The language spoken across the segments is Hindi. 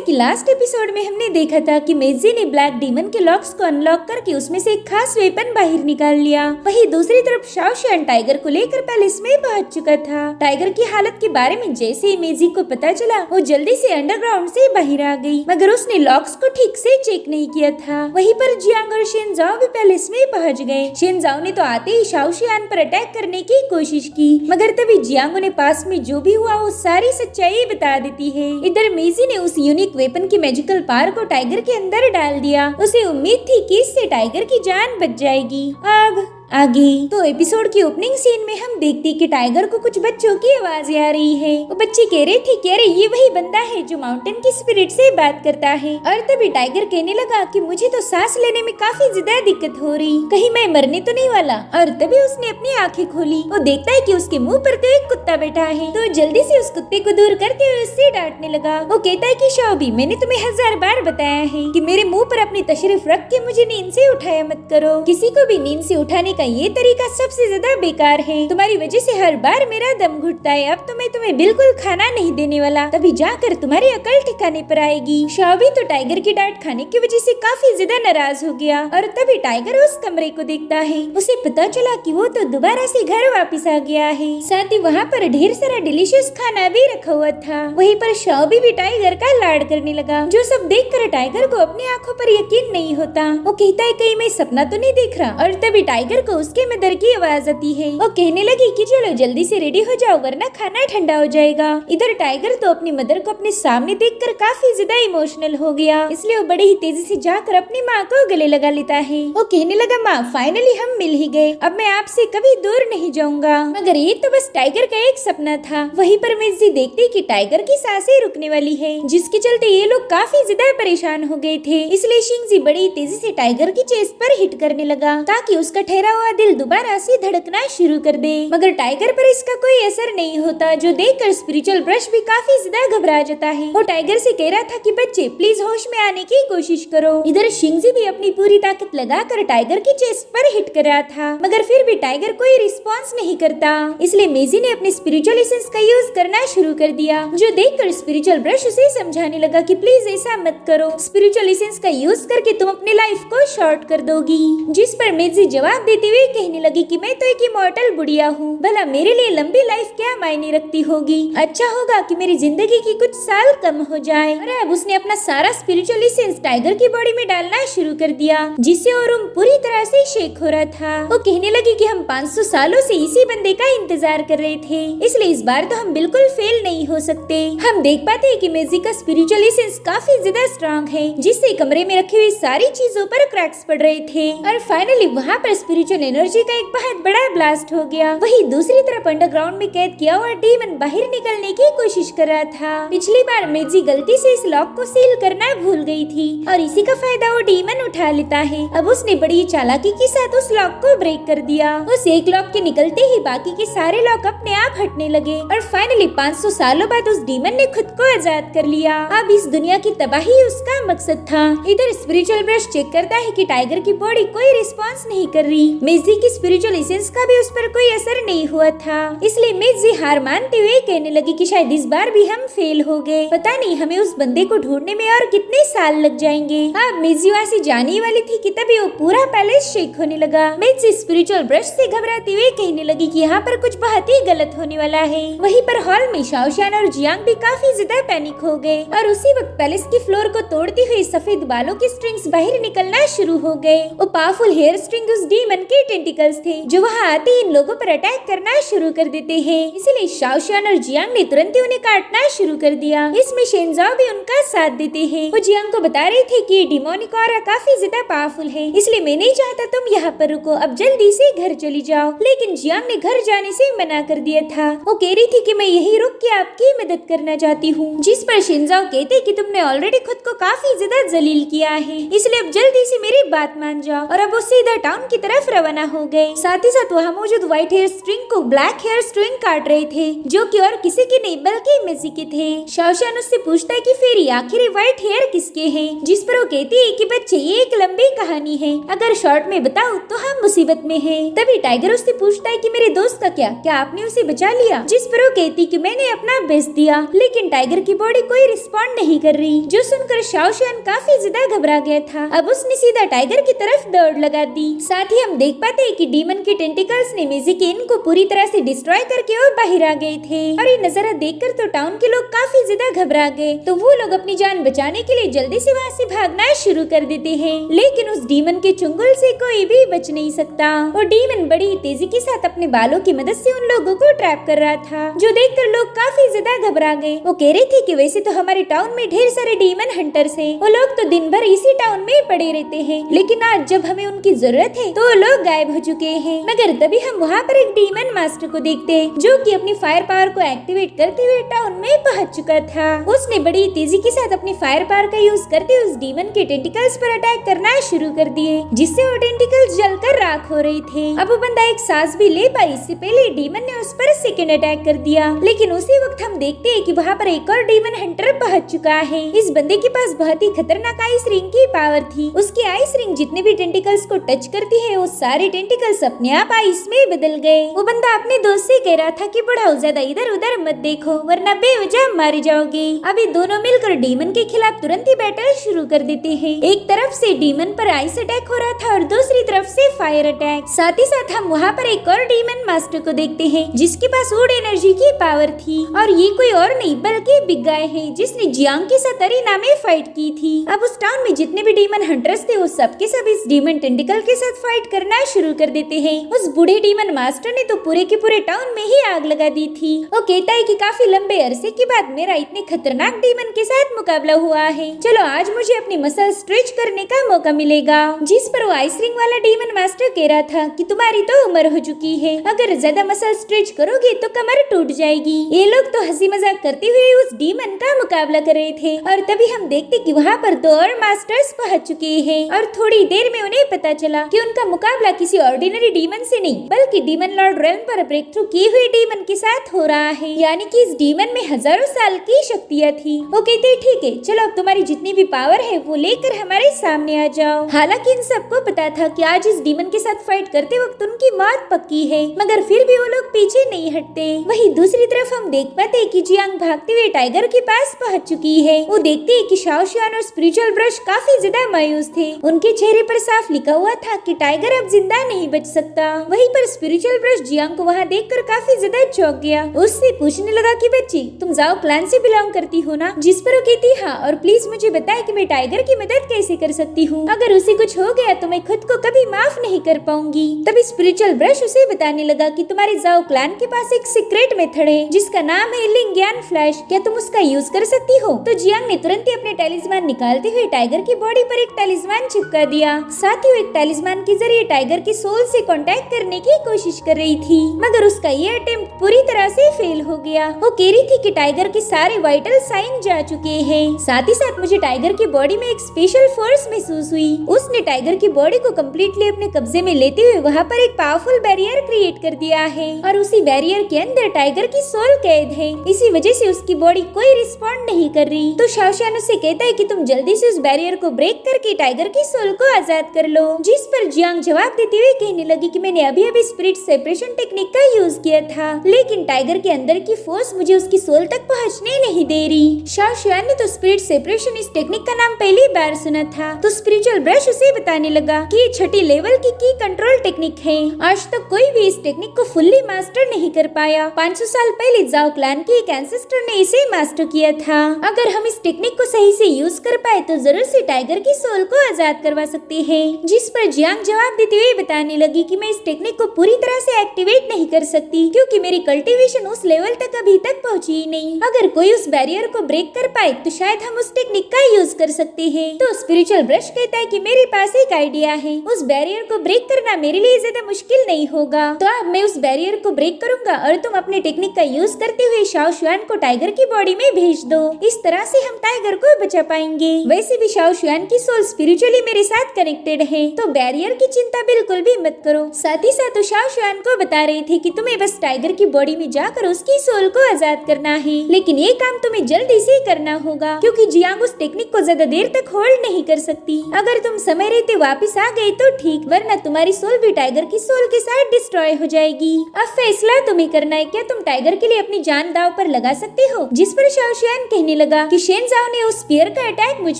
जैसा कि लास्ट एपिसोड में हमने देखा था कि मेजी ने ब्लैक डीमन के लॉक्स को अनलॉक करके उसमें से एक खास वेपन बाहर निकाल लिया। वहीं दूसरी तरफ शाओशियान टाइगर को लेकर पैलेस में पहुंच चुका था। टाइगर की हालत के बारे में जैसे ही मेजी को पता चला, वो जल्दी से अंडरग्राउंड से बाहर आ गई, मगर उसने लॉक्स को ठीक से चेक नहीं किया था। वहीं पर जियांग और शेनजाओ भी पैलेस में पहुंच गए। शेनजाओ ने तो आते ही शाओशियान पर अटैक करने की कोशिश की, मगर तभी जियांग ने पास में जो भी हुआ वो सारी सच्चाई बता देती है। इधर मेजी ने उस यूनिक वेपन की मैजिकल पावर को टाइगर के अंदर डाल दिया। उसे उम्मीद थी कि इससे टाइगर की जान बच जाएगी। अब आगे तो एपिसोड की ओपनिंग सीन में हम देखते कि टाइगर को कुछ बच्चों की आवाजें आ रही है। वो बच्चे कह रहे थे कि अरे ये वही बंदा है जो माउंटेन की स्पिरिट से बात करता है। और तभी टाइगर कहने लगा कि मुझे तो सांस लेने में काफी ज्यादा दिक्कत हो रही, कहीं मैं मरने तो नहीं वाला। और तभी उसने अपनी आंखें खोली। वो देखता है कि उसके मुंह पर तो एक कुत्ता बैठा है, तो जल्दी से उस कुत्ते को दूर करते हुए उससे डांटने लगा। वो कहता है कि शॉबी, मैंने तुम्हें 1000 बार बताया है कि मेरे मुंह पर अपनी तशरीफ रख के मुझे नींद से उठाया मत करो। किसी को भी नींद से उठाने का ये तरीका सबसे ज्यादा बेकार है। तुम्हारी वजह से हर बार मेरा दम घुटता है। अब तो मैं तुम्हें बिल्कुल खाना नहीं देने वाला, तभी जाकर तुम्हारी अकल ठिकाने पर आएगी। शॉबी तो टाइगर की डांट खाने की वजह से काफी ज्यादा नाराज हो गया। और तभी टाइगर उस कमरे को देखता है। उसे पता चला कि वो तो दोबारा से घर वापस आ गया है। साथ ही वहाँ पर ढेर सारा डिलीशियस खाना भी रखा हुआ था। वहीं पर शॉबी भी टाइगर का लाड करने लगा, जो सब देखकर टाइगर को अपनी आंखों पर यकीन नहीं होता। वो कहता है कहीं मैं सपना तो नहीं देख रहा। और तभी टाइगर को उसके मदर की आवाज आती है। वो कहने लगी कि चलो जल्दी से रेडी हो जाओ वरना खाना ठंडा हो जाएगा। इधर टाइगर तो अपनी मदर को अपने सामने देखकर काफी ज्यादा इमोशनल हो गया, इसलिए वो बड़ी ही तेजी से जाकर अपनी माँ को गले लगा लेता है। वो कहने लगा, माँ फाइनली हम मिल ही गए, अब मैं आपसे कभी दूर नहीं जाऊंगा। मगर ये तो बस टाइगर का एक सपना था। वहीं पर मेजी देखती कि टाइगर की सांसें रुकने वाली है, जिसके चलते ये लोग काफी ज्यादा परेशान हो गए थे। इसलिए शिंगजी बड़ी तेजी से टाइगर की चेस्ट पर हिट करने लगा, ताकि उसका ठहरा हुआ दिल दोबारा से धड़कना शुरू कर दे। मगर टाइगर पर इसका कोई असर नहीं होता, जो देखकर स्पिरिचुअल ब्रश भी काफी ज्यादा घबरा जाता है। वो टाइगर से कह रहा था कि बच्चे प्लीज होश में आने की कोशिश करो। इधर शिंगजी भी अपनी पूरी ताकत लगाकर टाइगर की चेस्ट पर हिट कर रहा था, मगर फिर भी टाइगर कोई रिस्पॉन्स नहीं करता। इसलिए मेजी ने अपने स्पिरिचुअल एसेंस का यूज करना शुरू कर दिया, जो देखकर स्पिरिचुअल ब्रश उसे समझाने लगा कि प्लीज ऐसा मत करो, स्पिरिचुअल एसेंस का यूज करके तुम अपनी लाइफ को शॉर्ट कर दोगी। जिस पर मेजी जवाब देते हुए कहने लगी कि मैं तो एक इमॉर्टल बुढ़िया हूँ, भला मेरे लिए लंबी लाइफ क्या मायने रखती होगी। अच्छा होगा कि मेरी जिंदगी की कुछ साल कम हो जाए। और अब उसने अपना सारा स्पिरिचुअल एसेंस टाइगर की बॉडी में डालना शुरू कर दिया, जिससे वो रूम पूरी तरह से शेक हो रहा था। वो कहने लगी कि हम 500 सालों से इसी बंदे का इंतजार कर रहे थे, इसलिए इस बार तो हम बिल्कुल फेल नहीं हो सकते। हम देख पाते हैं कि मेजी का स्पिरिचुअल एसेंस काफी ज्यादा स्ट्रॉन्ग है, जिससे कमरे में रखी हुई सारी चीजों पर क्रैक्स पड़ रहे थे। और फाइनली वहाँ पर स्पिरिचुअल एनर्जी का एक बहुत बड़ा ब्लास्ट हो गया। वहीं दूसरी तरफ अंडरग्राउंड में कैद किया हुआ डीमन बाहर निकलने की कोशिश कर रहा था। पिछली बार मेजी गलती से इस लॉक को सील करना भूल गई थी, और इसी का फायदा वो डीमन उठा लेता है। अब उसने बड़ी चालाकी के साथ उस लॉक को ब्रेक कर दिया। उस एक लॉक के निकलते ही बाकी के सारे लॉक अपने आप हटने लगे, और फाइनली 500 सालों बाद उस डीमन ने खुद को आजाद कर लिया। अब इस दुनिया की तबाही उसका मकसद था। इधर स्पिरिचुअल ब्रश चेक करता है कि टाइगर की बॉडी कोई रिस्पॉन्स नहीं कर रही। मेजी की स्पिरिचुअल एसेंस का भी उस पर कोई असर नहीं हुआ था, इसलिए मेजी हार मानते हुए कहने लगी कि शायद इस बार भी हम फेल हो गए। पता नहीं हमें उस बंदे को ढूंढने में और कितने साल लग जाएंगे। अब मेजी वहाँ से जाने वाली थी कि तभी वो पूरा पैलेस शेक होने लगा। मेजी स्पिरिचुअल ब्रश से घबराते हुए कहने लगी कि यहाँ पर कुछ बहुत ही गलत होने वाला है। वहीं पर हॉल में शाओशियान और जियांग भी काफी ज्यादा पैनिक हो गए, और उसी वक्त पैलेस की फ्लोर को तोड़ती हुई सफेद बालों के स्ट्रिंग्स बाहर निकलना शुरू हो गए। वो पावरफुल हेयर स्ट्रिंग उस डीमन के टेंटिकल्स थे, जो वहाँ आते ही इन लोगों पर अटैक करना शुरू कर देते हैं। इसलिए शाओशियान और जियांग ने तुरंत ही उन्हें काटना शुरू कर दिया। इसमें शेनजाओ भी उनका साथ देते हैं। वो जियांग को बता रहे थे कि डिमोनिक ऑरा काफी ज्यादा पावरफुल है, इसलिए मैं नहीं चाहता तुम यहाँ पर रुको, अब जल्दी से घर चली जाओ। लेकिन जियांग ने घर जाने से मना कर दिया था। वो कह रही थी कि मैं यही रुक के आपकी मदद करना चाहती हूँ। जिस पर शेनजाओ कहते कि तुमने ऑलरेडी खुद को काफी ज्यादा जलील किया है, इसलिए अब जल्दी से मेरी बात मान जाओ। और अब वो सीधा टाउन की तरफ रवाना हो गए। साथ ही साथ वहाँ मौजूद व्हाइट हेयर स्ट्रिंग को ब्लैक हेयर स्ट्रिंग काट रहे थे, जो कि और किसी के नहीं बल्कि मेजी के थे। शाओशियान उससे पूछता है कि फिर आखिर व्हाइट हेयर किसके हैं, जिस पर वो कहती है कि बच्चे ये एक लंबी कहानी है, अगर शॉर्ट में बताऊं तो हम मुसीबत में हैं। तभी टाइगर उससे पूछता है कि मेरे दोस्त का क्या आपने उसे बचा लिया, जिस पर वो कहती कि मैंने अपना बेच दिया। लेकिन टाइगर की बॉडी कोई रिस्पॉन्ड नहीं कर रही, जो सुनकर शाओशियान काफी ज्यादा घबरा गया था। अब उसने सीधा टाइगर की तरफ दौड़ लगा दी। साथ ही हम देख पाते हैं कि डीमन के टेंटिकल्स ने मेजी के इन को पूरी तरह से डिस्ट्रॉय करके और बाहर आ गए थे। और ये नजारा देखकर तो टाउन के लोग काफी ज्यादा घबरा गए, तो वो लोग अपनी जान बचाने के लिए जल्दी से वहाँ से भागना शुरू कर देते हैं। लेकिन उस डीमन के चुंगल से कोई भी बच नहीं सकता। और डीमन बड़ी तेजी के साथ अपने बालों की मदद से उन लोगों को ट्रैप कर रहा था, जो देखकर लोग काफी ज्यादा घबरा गए। वो कह रहे थे कि वैसे तो हमारे टाउन में ढेर सारे डीमन हंटर्स हैं, वो लोग तो दिन भर इसी टाउन में पड़े रहते हैं, लेकिन आज जब हमें उनकी जरूरत है तो वो लोग गायब हो चुके हैं। मगर तभी हम वहाँ पर एक डीमन मास्टर को देखते हैं, जो कि अपनी फायर पावर को एक्टिवेट करते हुए टाउन में पहुँच चुका था। उसने बड़ी तेजी के साथ अपनी फायर पावर का यूज करते उस डीमन के टेंटिकल्स पर अटैक करना शुरू कर दिए, जिससे वो टेंटिकल्स जलकर राख हो रहे थे। अब वो बंदा एक सांस भी ले पाई, इससे पहले डीमन ने उस पर सेकंड अटैक कर दिया। लेकिन उसी वक्त हम देखते हैं कि वहाँ पर एक और डीमन हंटर पहुंच चुका है। इस बंदे के पास बहुत ही खतरनाक आइस रिंग की पावर थी। उसकी आइस रिंग जितने भी टेंटिकल्स को टच करती है, वो सारे टेंटिकल्स अपने आप आइस में बदल गए। वो बंदा अपने दोस्त से कह रहा था कि बढ़ाओ, ज्यादा इधर उधर मत देखो वरना बेवजह मारे जाओगे। अभी दोनों मिलकर डीमन के खिलाफ तुरंत ही बैटल शुरू कर देते हैं। एक तरफ से डीमन पर आइस अटैक हो रहा था और दूसरी तरफ से फायर अटैक। साथ ही साथ हम वहाँ पर एक और डीमन मास्टर को देखते हैं, जिसके पास वुड एनर्जी की पावर थी। और ये कोई और नहीं बल्कि बिग गाय है, जिसने जियांग के साथ अरीना में फाइट की थी। अब उस टाउन में जितने भी डीमन हंटर्स थे, वो सब के सब इस डीमन टेंटिकल के साथ फाइट करना शुरू कर देते हैं। उस बूढ़े डीमन मास्टर ने तो पूरे के पूरे टाउन में ही आग लगा दी थी। वो कहता है कि काफी लंबे अरसे के बाद मेरा इतने खतरनाक डीमन के साथ मुकाबला हुआ है, चलो आज मुझे अपनी मसल स्ट्रेच करने का मौका मिलेगा। जिस पर वो आइस रिंग वाला डीमन मास्टर कह रहा था कि तुम्हारी तो उम्र हो चुकी है, अगर ज्यादा मसल स्ट्रेच करोगे तो कमर टूट जाएगी। ये लोग तो हंसी मजाक करते हुए उस डीमन का मुकाबला कर रहे थे। और तभी हम देखते कि वहाँ पर दो और मास्टर्स पहुंच चुके हैं। और थोड़ी देर में उन्हें पता चला कि उनका मुकाबला किसी ऑर्डिनरी डीमन से नहीं, बल्कि डीमन लॉर्ड रेल्म पर ब्रेक थ्रू किए हुए डीमन के साथ हो रहा है। यानी कि इस डीमन में हजारों साल की शक्तियाँ थी। वो कहते ठीक है, चलो अब तुम्हारी जितनी भी पावर है वो लेकर हमारे सामने आ जाओ। हालांकि इन सबको पता था कि आज इस डीमन के साथ फाइट करते वक्त उनकी मौत पक्की है, मगर फिर भी वो लोग पीछे नहीं हटते। वहीं दूसरी तरफ हम देख पाते हैं कि जियांग भागते हुए टाइगर के पास पहुंच चुकी है। वो देखते हैं कि शाओशियान और स्पिरिचुअल ब्रश काफी ज्यादा मायूस थे। उनके चेहरे पर साफ लिखा हुआ था कि टाइगर अब जिंदा नहीं बच सकता। वहीं पर स्पिरिचुअल ब्रश जियांग को वहाँ देखकर काफी ज्यादा चौंक गया। उससे पूछने लगा कि बच्ची, तुम जाओ क्लैन से बिलोंग करती हो ना? जिस पर वो कहती हाँ, और प्लीज मुझे बताए कि मैं टाइगर की मदद कैसे कर सकती हूँ। अगर उसे कुछ हो गया तो मैं खुद को कभी माफ नहीं कर पाऊंगी। तभी स्पिरिचुअल ब्रश उसे बताने लगा कि तुम्हारे जाओ क्लैन के पास एक सीक्रेट मेथड है, जिसका नाम है लिंग्यान फ्लैश। क्या तुम उसका यूज कर सकती हो? तो जियांग ने तुरंत ही अपने टैलिस्मान निकालते हुए टाइगर की बॉडी पर एक टैलिस्मान चिपका दिया। साथ ही वो एक टैलिस्मान के जरिए टाइगर के सोल से कांटेक्ट करने की कोशिश कर रही थी, मगर उसका ये अटेम्प्ट पूरी तरह से फेल हो गया। वो कह रही थी कि टाइगर के सारे वाइटल साइन जा चुके हैं। साथ ही साथ मुझे टाइगर की बॉडी में एक स्पेशल फोर्स महसूस हुई। उसने टाइगर की बॉडी को कम्प्लीटली अपने कब्जे में लेते हुए वहाँ पर एक पावरफुल बैरियर क्रिएट कर दिया है, और उसी बैरियर के अंदर टाइगर की सोल कैद है। इसी वजह से उसकी बॉडी कोई रिस्पॉन्ड नहीं कर रही। तो शाओशियान उससे कहता है कि तुम जल्दी से उस बैरियर को ब्रेक करके टाइगर की सोल को आजाद कर लो। जिस पर जियांग जवाब देते हुए कहने लगी कि मैंने अभी अभी स्पिरिट सेपरेशन टेक्निक का यूज किया था, लेकिन टाइगर के अंदर की फोर्स मुझे उसकी सोल तक पहुँचने नहीं दे रही। शाओशियान ने तो स्पिरिट सेपरेशन इस टेक्निक का नाम पहली बार सुना था। तो स्पिरिचुअल ब्रश उसे बताने लगा कि ये छठी लेवल की कंट्रोल टेक्निक है। आज तक कोई भी इस टेक्निक को फुल्ली मास्टर नहीं कर पाया। 500 साल पहले जाओ क्लैन के एक एंसेस्टर ने इसे मास्टर किया था। अगर हम इस टेक्निक को सही से यूज कर पाए तो जरूर से टाइगर की सोल को आजाद करवा सकते हैं। जिस पर जियांग जवाब देते हुए बताने लगी कि मैं इस टेक्निक को पूरी तरह से एक्टिवेट नहीं कर सकती, क्योंकि मेरी कल्टीवेशन उस लेवल तक अभी तक पहुंची ही नहीं। अगर कोई उस बैरियर को ब्रेक कर पाए तो शायद हम उस टेक्निक का यूज कर सकते हैं। तो स्पिरिचुअल ब्रश कहता है कि मेरे पास एक आइडिया है, उस बैरियर को ब्रेक करना मेरे लिए ज्यादा मुश्किल नहीं होगा। तो अब मैं उस बैरियर को ब्रेक करूंगा और तुम अपने टेक्निक का यूज करते हुए शाओशियान को टाइगर की बॉडी में भेज दो। इस तरह से हम टाइगर को बचा पाएंगे। वैसे भी शाओशियान की सोल स्पिरिचुअली मेरे साथ कनेक्टेड है, तो बैरियर की चिंता बिल्कुल भी मत करो। साथ ही साथ शाओ शुआन को बता रहे थे कि तुम्हें बस टाइगर की बॉडी में जाकर उसकी सोल को आजाद करना है, लेकिन ये काम तुम्हें जल्दी से करना होगा क्योंकि जियांग उस टेक्निक को ज्यादा देर तक होल्ड नहीं कर सकती। अगर तुम समय रहते वापस आ गए तो ठीक, वरना तुम्हारी सोल भी टाइगर की सोल के साथ डिस्ट्रॉय हो जाएगी। अब फैसला तुम्हें करना है, क्या तुम टाइगर के लिए अपनी जान दांव पर लगा सकते हो? जिस पर शाओ शुआन कहने लगा कि शेनजाओ ने उस स्पीयर का अटैक मुझ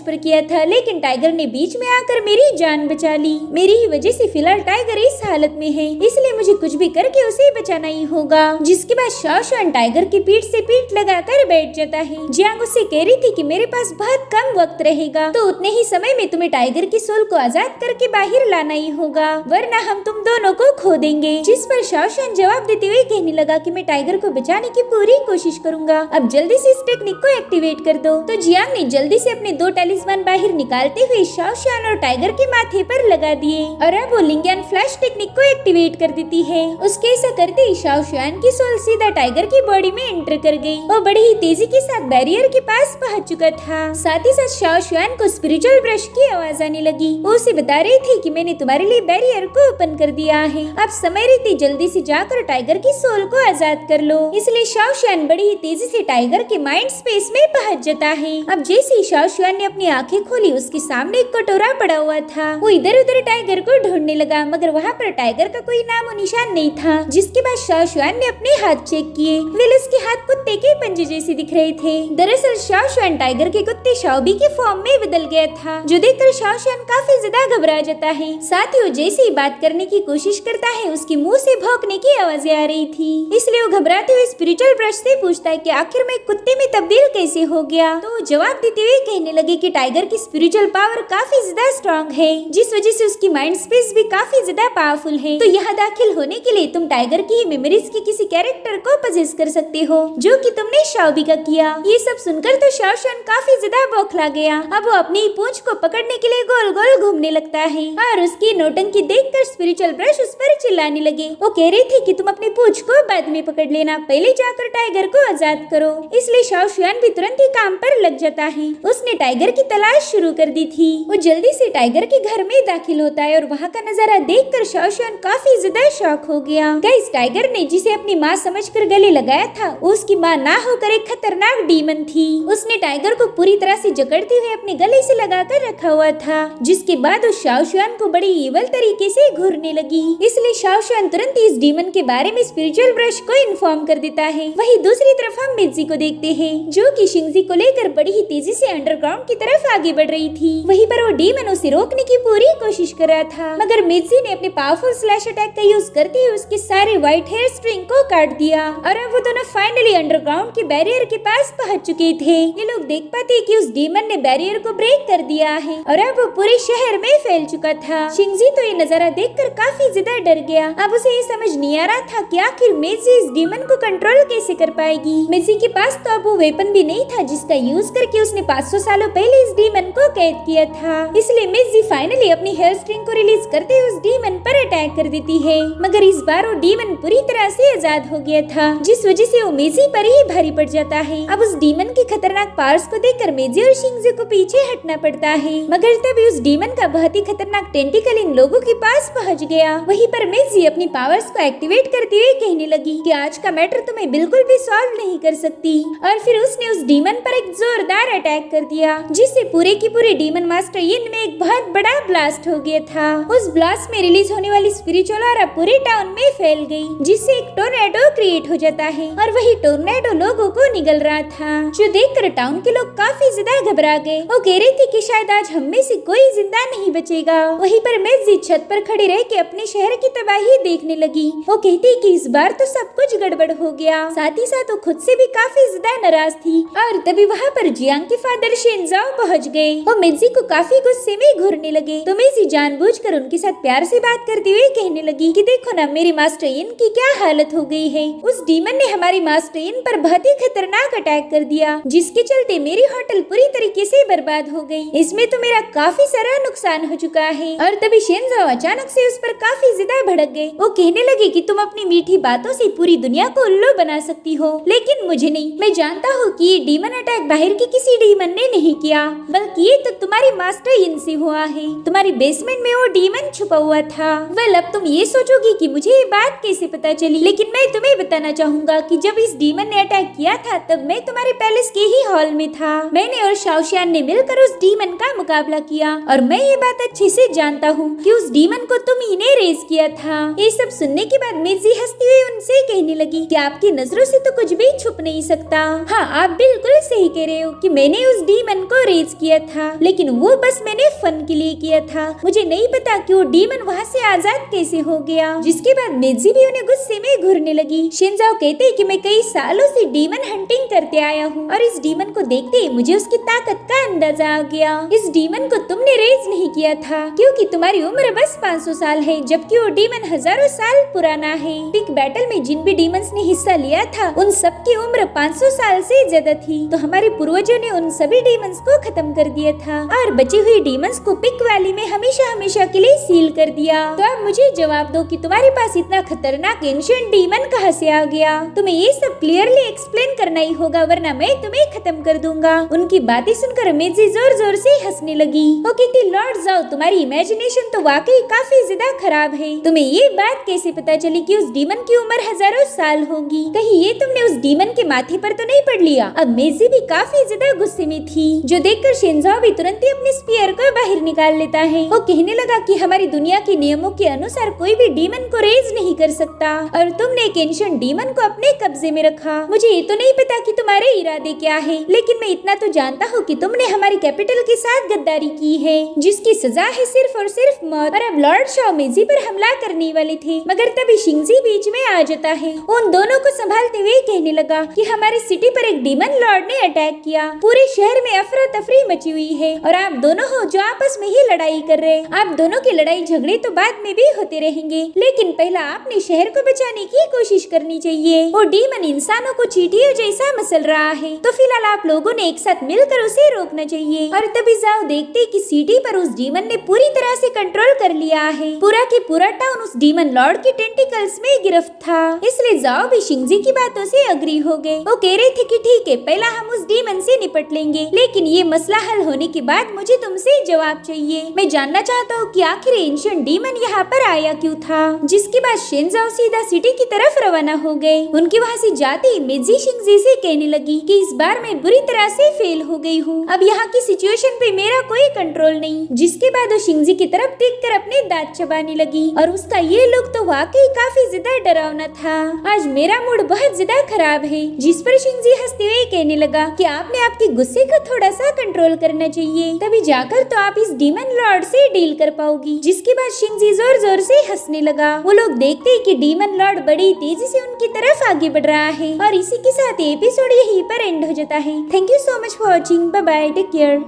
पर किया था, लेकिन टाइगर ने बीच में आकर मेरी जान बचा ली। मेरी ही वजह से फिलहाल टाइगर इस हालत में है, इसलिए मुझे कुछ भी करके उसे बचाना ही होगा। जिसके बाद शाओ शुआन टाइगर की पीठ से पीठ लगाकर बैठ जाता है। जियांग उससे कह रही थी कि मेरे पास बहुत कम वक्त रहेगा, तो उतने ही समय में तुम्हें टाइगर की सोल को आजाद करके बाहर लाना ही होगा, वरना हम तुम दोनों को खो देंगे। जिस पर शाओ शुआन जवाब देते हुए कहने लगा कि मैं टाइगर को बचाने की पूरी कोशिश करूंगा, अब जल्दी से इस टेक्निक को एक्टिवेट कर दो। तो जियांग ने जल्दी से अपने 2 टैलिस्मान बाहर निकालते हुए शाओ शुआन और टाइगर के माथे पर लगा दिए और अब वो लिंगियन फ्लैश टेक्निक को एक्टिवेट कर देती है। उसके ऐसा करते ही शाओ शुआन की सोल सीधा टाइगर की बॉडी में एंटर कर गई। वो बड़ी ही तेजी के साथ बैरियर के पास पहुंच चुका था। साथ ही साथ शाओ शुआन को स्पिरिचुअल ब्रश की आवाज आने लगी। वो उसे बता रही थी कि मैंने तुम्हारे लिए बैरियर को ओपन कर दिया है, अब समय रहते जल्दी से जाकर टाइगर की सोल को आजाद कर लो। इसलिए शाओ शुआन बड़ी ही तेजी से टाइगर के माइंड स्पेस में पहुंच जाता है। अब जैसे ही शाओ शुआन ने अपनी आंखें खोली, उसके सामने एक कटोरा पड़ा हुआ था। वो इधर उधर टाइगर को ढूंढने लगा, मगर वहाँ पर टाइगर का कोई नामो निशान नहीं था। जिसके बाद शाओ शुआन ने अपने हाथ चेक किए, वेल उसके हाथ कुत्ते के पंजे जैसे दिख रहे थे। दरअसल शाओ शुआन टाइगर के कुत्ते शाओबी के फॉर्म में बदल गया था, जो देखकर शाओ शुआन काफी ज्यादा घबरा जाता है। साथ ही वो जैसे ही बात करने की कोशिश करता है, उसके मुंह से भौंकने की आवाजें आ रही थी। इसलिए वो घबराते हुए स्पिरिचुअल ब्रश से पूछता है कि आखिर मैं कुत्ते में तब्दील कैसे हो गया। तो वो जवाब देते हुए कहने लगे कि टाइगर की स्पिरिचुअल पावर काफी ज्यादा स्ट्रॉन्ग है, जिस वजह से उसकी माइंड स्पेस भी काफी ज्यादा पावरफुल है। तो यहाँ दाखिल होने के लिए तुम टाइगर की मेमोरीज के किसी कैरेक्टर को पजेस कर सकते हो, जो कि तुमने शाओबी का किया। ये सब सुनकर तो शाओ शुआन काफी ज्यादा बौखला गया। अब वो अपनी पूंछ को पकड़ने के लिए गोल गोल घूमने लगता है और उसकी नौटंकी देखकर स्पिरिचुअल ब्रश उस पर चिल्लाने लगे। वो कह रही थी कि तुम अपनी पूंछ को बाद में पकड़ लेना, पहले जाकर टाइगर को आजाद करो। इसलिए शाओ शुआन भी तुरंत ही काम पर लग जाता है। उसने टाइगर की तलाश शुरू कर दी थी। वो जल्दी से टाइगर के घर में दाखिल होता है और वहाँ का नजारा देखकर शाओ शुआन काफी ज्यादा शॉक हो गया। गाइस, टाइगर ने जिसे अपनी माँ समझकर गले लगाया था, उसकी माँ ना होकर एक खतरनाक डीमन थी। उसने टाइगर को पूरी तरह से जकड़ते हुए अपने गले से लगाकर रखा हुआ था, जिसके बाद उस शाओ शुआन को बड़ी इवल तरीके से घूरने लगी। इसलिए शाओ शुआन तुरंत इस डीमन के बारे में स्पिरिचुअल ब्रश को इन्फॉर्म कर देता है। वहीं दूसरी तरफ हम मिर्जी को देखते हैं, जो कि शिंगजी को लेकर बड़ी ही तेजी से अंडरग्राउंड की तरफ आगे बढ़ रही थी। वहीं पर वो डीमन उसे रोकने की पूरी कोशिश कर रहा था, मगर मिर्जी ने अपने पावरफुल स्लैश अटैक का यूज करते हुए उसके सारे व्हाइट हेयर स्ट्रिंग को काट दिया और अब वो दोनों फाइनली अंडरग्राउंड के बैरियर के पास पहुंच चुके थे। ये लोग देख पाते कि उस डीमन ने बैरियर को ब्रेक कर दिया है और अब वो पूरे शहर में फैल चुका था। शिंगजी तो ये नजारा देखकर काफी ज्यादा डर गया। अब उसे ये समझ नहीं आ रहा था कि आखिर मेजी इस डीमन को कंट्रोल कैसे कर पाएगी। मेजी के पास तो अब वो वेपन भी नहीं था जिसका यूज करके उसने 500 सालों पहले इस डीमन को कैद किया था। इसलिए मेजी फाइनली अपनी हेयर स्ट्रिंग को रिलीज करते हुए उस डीमन पर अटैक कर देती है, मगर इस बार वो डीमन पूरी तरह से आजाद हो गया था, जिस वजह से वो मेजी पर ही भारी पड़ जाता है। अब उस डीमन की खतरनाक पावर्स को देखकर मेजी और शिंगजी को पीछे हटना पड़ता है, मगर तभी उस डीमन का बहुत ही खतरनाक टेंटिकल इन लोगों के पास पहुंच गया। वहीं पर मेजी अपनी पावर्स को एक्टिवेट करते हुए कहने लगी कि आज का मैटर तुम्हें बिल्कुल भी सॉल्व नहीं कर सकती, और फिर उसने उस डीमन पर एक जोरदार अटैक कर दिया, जिससे पूरे की पूरे डीमन मास्टर यिन में एक बहुत बड़ा ब्लास्ट हो गया था। उस ब्लास्ट में रिलीज होने वाली स्पिरिचुअल ऑरा पूरे टाउन में फैल गई, जिससे एक टोर्नेडो क्रिएट हो जाता है और वही टोर्नेडो लोगों को निगल रहा था, जो देखकर टाउन के लोग काफी ज्यादा घबरा गए। वो कह रही थी कि शायद आज हम में से कोई जिंदा नहीं बचेगा। वहीं पर मेजी छत पर खड़ी रह के अपने शहर की तबाही देखने लगी। वो कहती कि इस बार तो सब कुछ गड़बड़ हो गया। साथ ही साथ वो खुद से भी काफी ज्यादा नाराज थी और तभी वहाँ पर जियांग के फादर शेनजाओ पहुँच गए। वो मेजी को काफी गुस्से में घूरने लगे, तो मेजी जानबूझकर उनके साथ प्यार से बात करते हुए कहने लगी कि देखो ना, मेरे मास्टर यिन की क्या हालत हो गई है। उस डीमन ने हमारी मास्टर यिन पर बहुत ही खतरनाक अटैक कर दिया, जिसके चलते मेरी होटल पूरी तरीके से बर्बाद हो गई। इसमें तो मेरा काफी सारा नुकसान हो चुका है। और तभी शेनजाओ अचानक से उस पर काफी ज्यादा भड़क गए। वो कहने लगे कि तुम अपनी मीठी बातों से पूरी दुनिया को उल्लू बना सकती हो, लेकिन मुझे नहीं। मैं जानता हूँ कि ये डीमन अटैक बाहर के किसी डीमन ने नहीं किया, बल्कि ये तो तुम्हारी मास्टर यिन से हुआ है। तुम्हारी बेसमेंट में वो डीमन छुपा हुआ था। वेल अब तुम ये सोचोगी कि मुझे ये बात कैसे पता चली, लेकिन मैं तुम्हें बताना चाहूंगा कि जब इस डीमन ने अटैक किया था तब मैं तुम्हारे पैलेस के ही हॉल में था। मैंने और शाओशियान ने मिलकर उस डीमन का मुकाबला किया और मैं ये बात अच्छे से जानता हूँ कि उस डीमन को तुम ही ने रेज किया था। ये सब सुनने के बाद मेजी हंसती हुई उनसे कहने लगी कि आपकी नजरों से तो कुछ भी छुप नहीं सकता। हाँ, आप बिल्कुल सही कह रहे हो कि मैंने उस डीमन को रेज किया था, लेकिन वो बस मैंने फन के लिए किया था। मुझे नहीं पता कि वो डीमन वहाँ से आजाद कैसे हो गया। जिसके बाद मेजी भी उन्हें गुस्से में घूरने लगी। शिनजाओ कहते हैं कि मैं कई सालों से डीमन हंटिंग करते आया हूँ और इस डीमन को देखते ही मुझे उसकी ताकत का अंदाजा आ गया। इस डीमन को तुमने रेज नहीं किया था क्योंकि तुम्हारी उम्र बस 500 साल है, जबकि वो डीमन हजारों साल पुराना है। बिग बैटल में जिन भी डीमंस ने हिस्सा लिया था उन सब की उम्र 500 साल से ज्यादा थी, तो हमारे पूर्वजों ने उन सभी डीमंस को खत्म कर दिया था और बची हुई डीमंस को पिक वैली में हमेशा हमेशा के लिए सील कर दिया। तो अब मुझे जवाब दो कि तुम्हारे पास इतना खतरनाक एंशिएंट डीमन कहाँ से आ गया। तुम्हें ये सब क्लियरली एक्सप्लेन करना ही होगा वरना मैं तुम्हें खत्म कर दूंगा। उनकी बातें सुनकर मेजी जोर जोर से हंसने लगी। वो कहती लॉर्ड जाओ, तुम्हारी इमेजिनेशन तो वाकई काफी ज्यादा खराब है। तुम्हें ये बात कैसे पता चली कि उस डीमन की उम्र हजारों साल होगी? कहीं ये तुमने उस डीमन के माथे पर तो नहीं पढ़ लिया? अब मेजी भी काफी ज्यादा गुस्से में थी, जो देखकर शिनजाओ भी तुरंत ही अपने स्पीयर को बाहर निकाल लेता है। वो कहने लगा कि हमारी दुनिया के नियमों के अनुसार कोई भी डीमन को रेज नहीं कर सकता और तुमने एक एंशिएंट डीमन को अपने कब्जे में रखा। मुझे ये तो नहीं पता कि तुम्हारे इरादे क्या है, लेकिन मैं इतना तो जानता हूँ कि तुमने हमारी कैपिटल के साथ गद्दारी की है, जिसकी सजा है सिर्फ और सिर्फ मौत। और अब लॉर्ड शाओ मेजी पर हमला करने वाले थे, मगर तभी शिंगजी बीच में आ जाता है। उन दोनों को संभालते हुए कहने लगा कि हमारी सिटी पर एक डीमन लॉर्ड ने अटैक किया। पूरे शहर में अफरा तफरी मची हुई है और आप दोनों हो जो आपस में ही लड़ाई कर रहे। आप दोनों की लड़ाई झगड़े तो बाद में भी होते रहेंगे, लेकिन पहला आपने शहर को बचाने की कोशिश करनी चाहिए। वो डीमन इंसानों को चींटियों जैसा मसल रहा है, तो फिलहाल आप लोगों ने एक साथ मिलकर उसे रोकना चाहिए। और तभी जाओ देखते कि सिटी पर उस डीमन ने पूरी तरह से कंट्रोल कर लिया है। पूरा की पूरा टाउन उस डीमन लॉर्ड के टेंटिकल्स में गिरफ्त था। इसलिए जाओ भी शिंगजी की बातों से अग्री हो गए। वो कह रहे थे कि ठीक है, पहला हम उस डीमन से निपट लेंगे, लेकिन ये मसला हल होने के बाद मुझे तुमसे जवाब चाहिए। मैं जानना चाहता हूँ कि आखिर एंशिएंट डीमन यहाँ पर आया क्यों था। जिसके बाद शिनजाओ सीधा सिटी की तरफ रवाना हो गए। उनके वहाँ से जाते ही मेजी शिंगजी से कहने लगी कि इस बार मैं बुरी तरह से फेल हो गई हूँ। अब यहाँ की सिचुएशन पे मेरा कोई कंट्रोल नहीं। जिसके बाद वो शिंगजी की तरफ देखकर अपने दांत चबाने लगी और उसका ये लुक तो वाकई काफी ज्यादा डरावना था। आज मेरा मूड बहुत ज्यादा खराब है। जिस पर शिंगजी हंसते हुए कहने लगा कि आपने आपके गुस्से को थोड़ा सा कंट्रोल करना चाहिए, तभी जाकर तो आप इस डीमन लॉर्ड से डील कर पाओगी। जिसके बाद शिंगजी जोर जोर से हंसने लगा। वो लोग देखते हैं कि डीमन लॉर्ड बड़ी तेजी से उनकी तरफ आगे बढ़ रहा है और इसी के साथ एपिसोड यहीं पर एंड हो जाता है। Thank you so much for watching. Bye bye, take care.